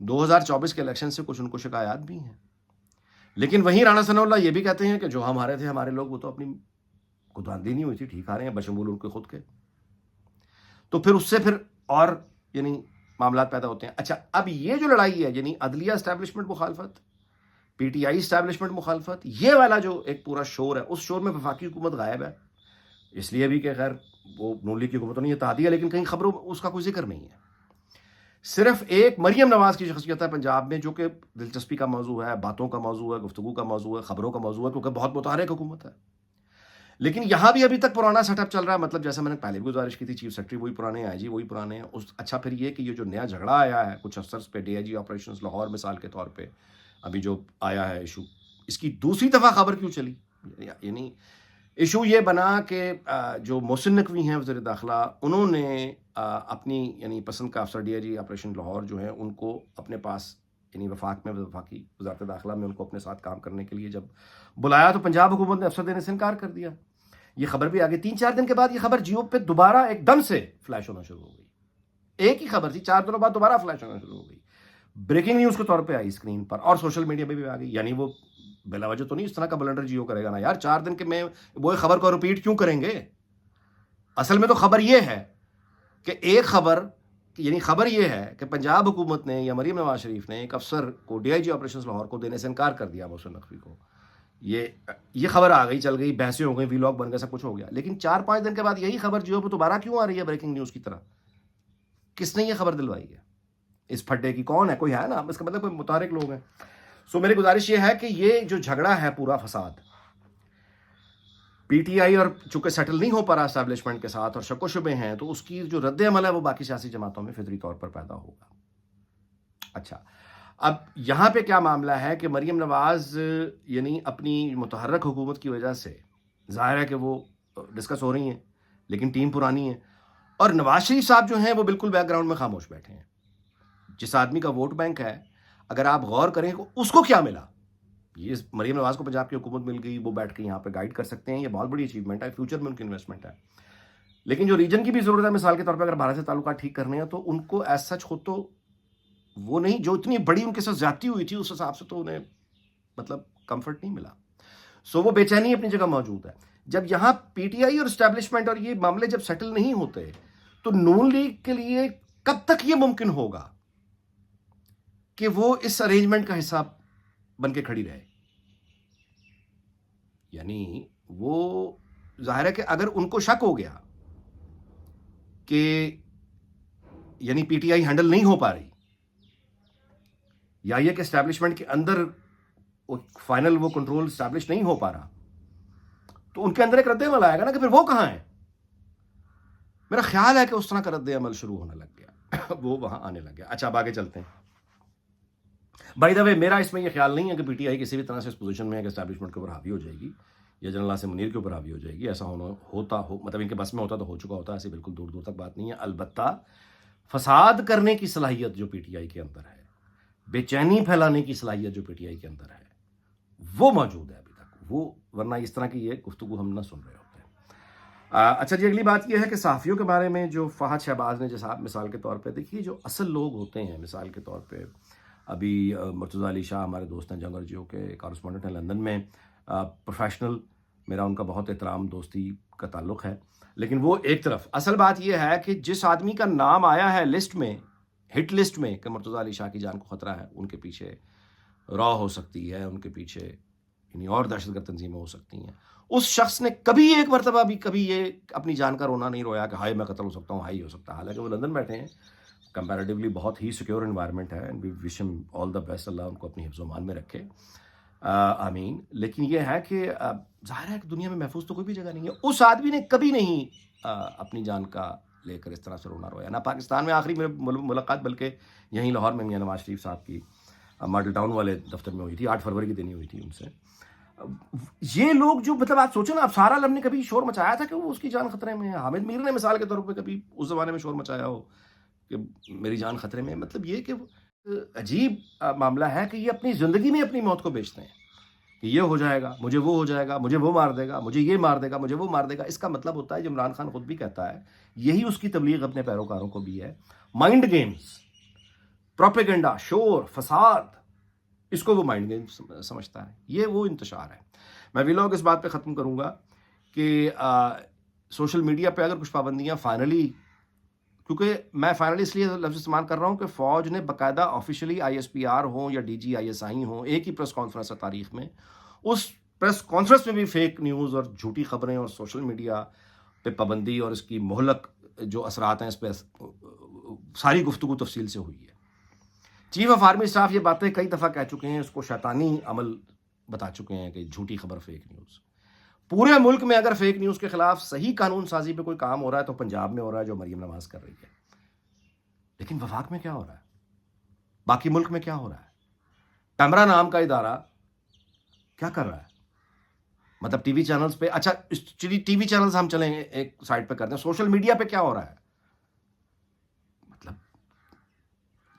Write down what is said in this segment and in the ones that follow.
2024 کے الیکشن سے کچھ ان کو شکایات بھی ہیں، لیکن وہیں رانا ثناء اللہ یہ بھی کہتے ہیں کہ جو ہمارے تھے ہمارے لوگ وہ تو اپنی خوداندی نہیں ہوئی تھی، ٹھیک آ رہے ہیں بشمول ان کے خود کے. تو پھر اس سے پھر اور یعنی معاملات پیدا ہوتے ہیں. اچھا اب یہ جو لڑائی ہے یعنی عدلیہ اسٹیبلشمنٹ مخالفت، پی ٹی آئی اسٹیبلشمنٹ مخالفت، یہ والا جو ایک پورا شور ہے، اس شور میں وفاقی حکومت غائب ہے، اس لیے بھی کہ خیر وہ نون لیگ کی حکومت تو نہیں اتحادیہ، لیکن کہیں خبروں اس کا کوئی ذکر نہیں ہے. صرف ایک مریم نواز کی شخصیت ہے پنجاب میں جو کہ دلچسپی کا موضوع ہے، باتوں کا موضوع ہے، گفتگو کا موضوع ہے، خبروں کا موضوع ہے، کیونکہ بہت متحرک حکومت ہے. لیکن یہاں بھی ابھی تک پرانا سیٹ اپ چل رہا ہے، مطلب جیسے میں نے پہلے بھی گزارش کی تھی، چیف سیکرٹری وہی پرانے، آئی جی وہی پرانے ہیں. اچھا پھر یہ کہ یہ جو نیا جھگڑا آیا ہے کچھ افسرز پہ، D I G operations Lahore مثال کے طور پہ ابھی جو آیا ہے ایشو، اس کی دوسری دفعہ خبر کیوں چلی؟ یعنی ایشو یہ بنا کہ جو محسن نقوی ہیں وزیر داخلہ، انہوں نے اپنی یعنی پسند کا افسر D I G operation Lahore جو ہے ان کو اپنے پاس یعنی وفاق میں وفاقی وزارت داخلہ میں ان کو اپنے ساتھ کام کرنے کے لیے جب بلایا تو پنجاب حکومت نے افسر دینے سے انکار کر دیا. یہ خبر بھی آگے 3-4 دن کے بعد یہ خبر جیو پہ دوبارہ ایک دم سے فلیش ہونا شروع ہو گئی. ایک ہی خبر تھی، 4 دنوں بعد دوبارہ فلیش ہونا شروع ہو گئی، بریکنگ نیوز کے طور پہ آئی اسکرین پر اور سوشل میڈیا پہ بھی آ گئی. یعنی وہ بلا وجہ تو نہیں اس طرح کا بلنڈر جیو کرے گا نا یار، 4 دن کے میں وہ خبر کو ریپیٹ کیوں کریں گے؟ اصل میں تو خبر یہ ہے کہ ایک خبر یعنی خبر یہ ہے کہ پنجاب حکومت نے یا مریم نواز شریف نے ایک افسر کو D I G operations Lahore کو دینے سے انکار کر دیا محسن نقوی کو. یہ خبر آ گئی، چل گئی، بحثیں ہو گئی، ویلاگ بن گیا، سب کچھ ہو گیا. لیکن 4-5 دن کے بعد یہی خبر جیو پہ دوبارہ کیوں آ رہی ہے بریکنگ نیوز کی طرح؟ کس نے یہ خبر دلوائی ہے؟ اس پھڈے کی کون ہے؟ کوئی ہے نا، اس کا مطلب کوئی متحرک لوگ ہیں. سو میری گزارش یہ ہے کہ یہ جو جھگڑا ہے پورا فساد پی ٹی آئی اور چونکہ سیٹل نہیں ہو پا رہا اسٹیبلشمنٹ کے ساتھ اور شک و شبے ہیں، تو اس کی جو رد عمل ہے وہ باقی سیاسی جماعتوں میں فطری طور پر پیدا ہوگا. اچھا اب یہاں پہ کیا معاملہ ہے کہ مریم نواز یعنی اپنی متحرک حکومت کی وجہ سے ظاہر ہے کہ وہ ڈسکس ہو رہی ہیں، لیکن ٹیم پرانی ہے، اور نواز شریف صاحب جو ہیں وہ بالکل بیک گراؤنڈ میں خاموش بیٹھے ہیں. جس آدمی کا ووٹ بینک ہے، اگر آپ غور کریں کہ اس کو کیا ملا، یہ مریم نواز کو پنجاب کی حکومت مل گئی، وہ بیٹھ کے یہاں پہ گائیڈ کر سکتے ہیں، یہ بہت بڑی اچیومنٹ ہے، فیوچر میں ان کی انویسٹمنٹ ہے. لیکن جو ریجن کی بھی ضرورت ہے، مثال کے طور پہ اگر بھارت سے تعلقات ٹھیک کرنے ہیں تو ان کو ایز سچ خود تو وہ نہیں، جو اتنی بڑی ان کے ساتھ زیادتی ہوئی تھی اس حساب سے تو انہیں مطلب کمفرٹ نہیں ملا. سو وہ بے چینی اپنی جگہ موجود ہے. جب یہاں پی ٹی آئی اور اسٹیبلشمنٹ اور یہ معاملے جب سیٹل نہیں ہوتے تو نون لیگ کے لیے کب تک یہ ممکن ہوگا کہ وہ اس ارینجمنٹ کا حصہ بن کے کھڑی رہے؟ یعنی وہ ظاہر ہے کہ اگر ان کو شک ہو گیا کہ یعنی پی ٹی آئی ہینڈل نہیں ہو پا رہی، یا یہ کہ اسٹیبلشمنٹ کے اندر فائنل وہ کنٹرول اسٹیبلش نہیں ہو پا رہا، تو ان کے اندر ایک رد عمل آئے گا نا کہ پھر وہ کہاں ہے. میرا خیال ہے کہ اس طرح کا رد عمل شروع ہونے لگ گیا، وہ وہاں آنے لگ گیا. اچھا اب آگے چلتے ہیں. بائی دا وے میرا اس میں یہ خیال نہیں ہے کہ پی ٹی آئی کسی بھی طرح سے اس پوزیشن میں ہے کہ اسٹیبلشمنٹ کے اوپر حاوی ہو جائے گی یا جنرل عاصم منیر کے اوپر حاوی ہو جائے گی. ایسا مطلب ان کے بس میں ہوتا تو ہو چکا ہوتا، ایسی بالکل دور دور تک بات نہیں ہے. البتہ فساد کرنے کی صلاحیت جو پی ٹی آئی کے اندر ہے، بے چینی پھیلانے کی صلاحیت جو پی ٹی آئی کے اندر ہے، وہ موجود ہے ابھی تک. وہ ورنہ اس طرح کی یہ گفتگو ہم نہ سن رہے ہوتے ہیں. اچھا جی، اگلی بات یہ ہے کہ صحافیوں کے بارے میں جو فہد شہباز نے جیسا مثال کے طور پہ دیکھیے، جو اصل لوگ ہوتے ہیں مثال کے طور پہ ابھی مرتضیٰ علی شاہ ہمارے دوست ہیں، جنگل جیو کے کارسپونڈنٹ ہیں لندن میں، پروفیشنل، میرا ان کا بہت احترام دوستی کا تعلق ہے. لیکن وہ ایک طرف، اصل بات یہ ہے کہ جس آدمی کا نام آیا ہے لسٹ میں، ہٹ لسٹ میں، کہ مرتضیٰ علی شاہ کی جان کو خطرہ ہے، ان کے پیچھے را ہو سکتی ہے، ان کے پیچھے یعنی اور دہشت گرد تنظیمیں ہو سکتی ہیں، اس شخص نے کبھی ایک مرتبہ بھی کبھی یہ اپنی جان کا رونا نہیں رویا کہ ہائے میں قتل ہو سکتا ہوں، ہائی ہو سکتا ہے. حالانکہ وہ لندن بیٹھے ہیں، کمپیریٹیولی بہت ہی سیکیور انوائرمنٹ ہے، اینڈ وی وش ہم آل دا بیسٹ، اللہ ان کو اپنی حفظ و امان میں رکھے، آمین. لیکن یہ ہے کہ ظاہر ہے کہ دنیا میں محفوظ تو کوئی بھی جگہ نہیں ہے. اس آدمی نے کبھی نہیں اپنی جان کا لے کر اس طرح سے رونا رویا، نہ پاکستان میں. آخری ملاقات بلکہ یہیں لاہور میں میاں نواز شریف صاحب کی ماڈل ٹاؤن والے دفتر میں ہوئی تھی، 8 فروری کی دینی ہوئی تھی ان سے. یہ لوگ جو مطلب آپ سوچیں نا، اب سارا عالم نے کبھی شور مچایا تھا کہ وہ اس کی جان خطرے میں ہے؟ حامد میر نے مثال کے طور پہ کبھی اس زمانے میں شور مچایا ہو کہ میری جان خطرے میں؟ مطلب یہ کہ عجیب معاملہ ہے کہ یہ اپنی زندگی میں اپنی موت کو بیچتے ہیں کہ یہ ہو جائے گا، مجھے وہ ہو جائے گا، مجھے وہ مار دے گا، مجھے یہ مار دے گا، مجھے وہ مار دے گا. اس کا مطلب ہوتا ہے، عمران خان خود بھی کہتا ہے، یہی اس کی تبلیغ اپنے پیروکاروں کو بھی ہے، مائنڈ گیمز، پروپیگنڈا، شور، فساد، اس کو وہ مائنڈ گیم سمجھتا ہے. یہ وہ انتشار ہے. میں ویلاگ اس بات پہ ختم کروں گا کہ سوشل میڈیا پہ اگر کچھ پابندیاں فائنلی، کیونکہ میں فائنلی اس لیے لفظ استعمال کر رہا ہوں کہ فوج نے باقاعدہ آفیشلی ISPR ہوں یا DG ISI ہوں، ایک ہی پریس کانفرنس ہے تاریخ میں، اس پریس کانفرنس میں بھی فیک نیوز اور جھوٹی خبریں اور سوشل میڈیا پہ پابندی اور اس کی مہلک جو اثرات ہیں اس پہ ساری گفتگو تفصیل سے ہوئی ہے. چیف آف آرمی اسٹاف یہ باتیں کئی دفعہ کہہ چکے ہیں، اس کو شیطانی عمل بتا چکے ہیں کہ جھوٹی خبر، فیک نیوز. پورے ملک میں اگر فیک نیوز کے خلاف صحیح قانون سازی پہ کوئی کام ہو رہا ہے تو پنجاب میں ہو رہا ہے، جو مریم نواز کر رہی ہے. لیکن وفاق میں کیا ہو رہا ہے؟ باقی ملک میں کیا ہو رہا ہے؟ پیمرا نام کا ادارہ کیا کر رہا ہے؟ مطلب ٹی وی چینلز پہ، اچھا ٹی وی چینلز ہم چلیں ایک سائڈ پہ کرتے ہیں، سوشل میڈیا پہ کیا ہو رہا ہے؟ مطلب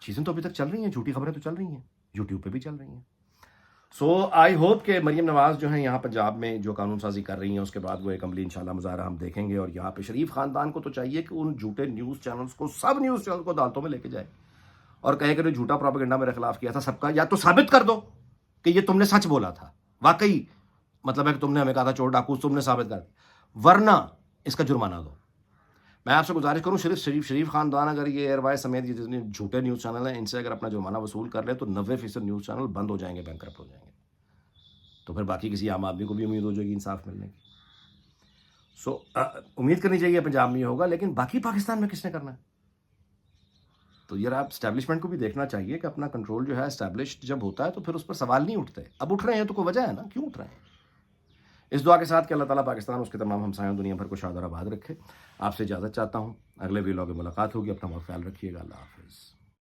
چیزیں تو ابھی تک چل رہی ہیں، جھوٹی خبریں تو چل رہی ہیں، یوٹیوب پہ بھی چل رہی ہیں. سو آئی ہوپ کہ مریم نواز جو ہیں یہاں پنجاب میں جو قانون سازی کر رہی ہیں اس کے بعد وہ ایک عملی انشاءاللہ مظاہرہ ہم دیکھیں گے. اور یہاں پہ شریف خاندان کو تو چاہیے کہ ان جھوٹے نیوز چینلز کو، سب نیوز چینل کو عدالتوں میں لے کے جائے اور کہے کہ جو جھوٹا پروپیگنڈا میرے خلاف کیا تھا سب کا یا تو ثابت کر دو کہ یہ تم نے سچ بولا تھا، واقعی مطلب ہے کہ تم نے ہمیں کہا تھا چور ڈاکو، تم نے ثابت کر دیا، ورنہ اس کا جرمانہ دو. میں آپ سے گزارش کروں شریف خاندان اگر یہ ایئر وائز سمیت یہ جتنے جھوٹے نیوز چینل ہیں ان سے اگر اپنا جرمانہ وصول کر لے تو 90% نیوز چینل بند ہو جائیں گے، بینکرپٹ ہو جائیں گے. تو پھر باقی کسی عام آدمی کو بھی امید ہو جائے گی انصاف ملنے کی. سو امید کرنی چاہیے پنجاب میں یہ ہوگا، لیکن باقی پاکستان میں کس نے کرنا ہے؟ تو یار آپ اسٹیبلشمنٹ کو بھی دیکھنا چاہیے کہ اپنا کنٹرول جو ہے اسٹیبلشڈ جب ہوتا ہے تو پھر اس پر سوال نہیں اٹھتے. اب اٹھ رہے ہیں تو کوئی وجہ ہے نا کیوں اٹھ رہے ہیں. اس دعا کے ساتھ کہ اللہ تعالیٰ پاکستان اس کے تمام ہمسایوں دنیا بھر کو شاد اور آباد رکھے. آپ سے اجازت چاہتا ہوں، اگلے ویلاگ میں ملاقات ہوگی. اپنا بہت خیال رکھیے گا. اللہ حافظ.